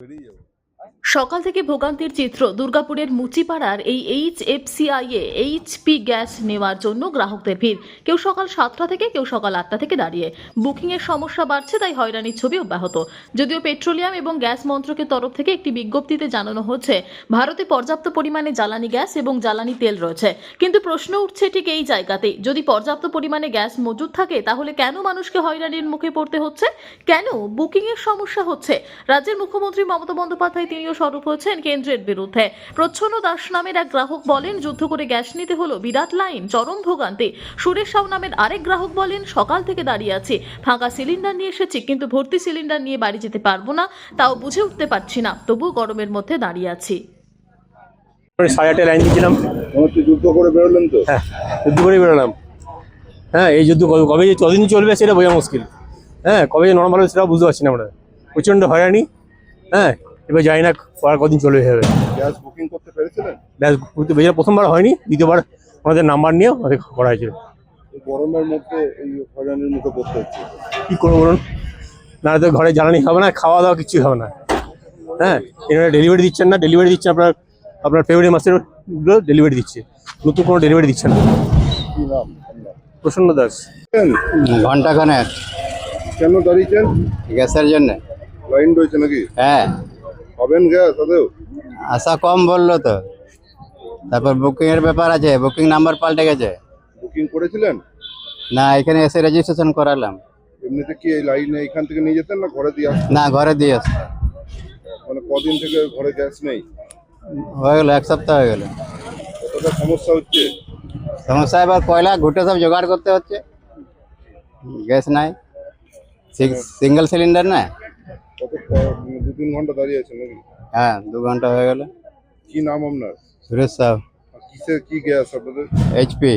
বেরিয়ে যাবো। সকাল থেকে ভোগান্তির চিত্র দুর্গাপুরের মুচিপাড়ার এই এইচএফসিআই এ এইচপি গ্যাস নেওয়ার জন্য গ্রাহকদের ভিড়। কেউ সকাল 7টা থেকে, কেউ সকাল 8টা থেকে দাঁড়িয়ে। বুকিং এর সমস্যা বাড়ছে, তাই হয়রানির ছবি অব্যাহত। যদিও পেট্রোলিয়াম এবং গ্যাস মন্ত্রকের তরফ থেকে একটি বিজ্ঞপ্তিতে জানানো হচ্ছে ভারতে পর্যাপ্ত পরিমাণে জ্বালানি গ্যাস এবং জ্বালানি তেল রয়েছে, কিন্তু প্রশ্ন উঠছে ঠিক এই জায়গাতেই, যদি পর্যাপ্ত পরিমাণে গ্যাস মজুদ থাকে তাহলে কেন মানুষকে হয়রানির মুখে পড়তে হচ্ছে, কেন বুকিং এর সমস্যা হচ্ছে? রাজ্যের মুখ্যমন্ত্রী মমতা বন্দ্যোপাধ্যায় তিনিও সরব হয়েছেন কেন্দ্রের বিরুদ্ধে। প্রচ্ছন্ন দাস নামের এক গ্রাহক বলেন, যুদ্ধ করে গ্যাস নিতে হলো, বিরাট লাইন, চরম ভোগান্তি। সুরেশ সাউ নামের আরেক গ্রাহক বলেন, সকাল থেকে দাঁড়িয়ে আছি, ফাঁকা সিলিন্ডার নিয়ে এসেছি, কিন্তু ভর্তি সিলিন্ডার নিয়ে বাড়ি যেতে পারবো না, তাও বুঝে উঠতে পারছি না, তবু গরমের মধ্যে দাঁড়িয়ে আছি। 8:30 লাইন দিয়েছিলাম। যুদ্ধ করে বেরোলেন তো? হ্যাঁ, যুদ্ধ করে বেরোলাম। হ্যাঁ, এই যুদ্ধ কবে যে কদিন চলবে সেটা বোঝা মুশকিল। হ্যাঁ, কবে যে নর্মাল হবে সেটাও বুঝতে পারছি না আমরা। প্রচণ্ড হয়রানি। হ্যাঁ, এবার জানি না আর কদিন চলবে হবে। গ্যাস বুকিং করতে পেরেছিলেন? ব্যাস করতে বেজার প্রথমবার হয়নি, দ্বিতীয়বার আমাদের নাম্বার নিয়ে আমাদের করা হয়েছে। এই গরমের মধ্যে এই হয়রানির মুখে পড়তে হচ্ছে। কী করবো বলুন, না তো ঘরে জ্বালানি হবে না, খাওয়া দাওয়া কিছুই হবে না। হ্যাঁ, এনারা ডেলিভারি দিচ্ছেন না, ডেলিভারি দিচ্ছেন আপনার ফেব্রুয়ারি মাসের ডেলিভারি দিচ্ছে, নতুন কোনো ডেলিভারি দিচ্ছেন না। কি নাম আপনার? প্রসন্ন দাস। ঘন্টাখানেক কেন দাঁড়িয়েছেন? গ্যাসের জন্য। লাইন রয়েছে নাকি? হ্যাঁ, পাবেন গ্যাস আদেও? আশা কম বললো তো। তারপর বুকিং এর ব্যাপার আছে, বুকিং নাম্বার পাল্টে গেছে। বুকিং করেছিলেন? না, এখানে এসে রেজিস্ট্রেশন করালাম। এমনিতে কি এই লাইনে এখান থেকে নিয়ে যেতেন না ঘরে দিয়ে আসতেন? না, ঘরে দিয়ে আসছে। মানে কদিন থেকে ঘরে গ্যাস নেই? হয়ে গেল, এক সপ্তাহ হয়ে গেল। কতটা সমস্যা হচ্ছে? সমস্যা এবার কয়লা ঘুটে সব জোগাড় করতে হচ্ছে, গ্যাস নাই, সিঙ্গেল সিলিন্ডার না। কত 2-3 ঘন্টা দাঁড়িয়ে আছেন নাকি? হ্যাঁ, 2 ঘন্টা হয়ে গেল। কি নাম আপনার? সুরেশ সাউ, কিসের কি গ্যাস আপনাদের? এইচপি।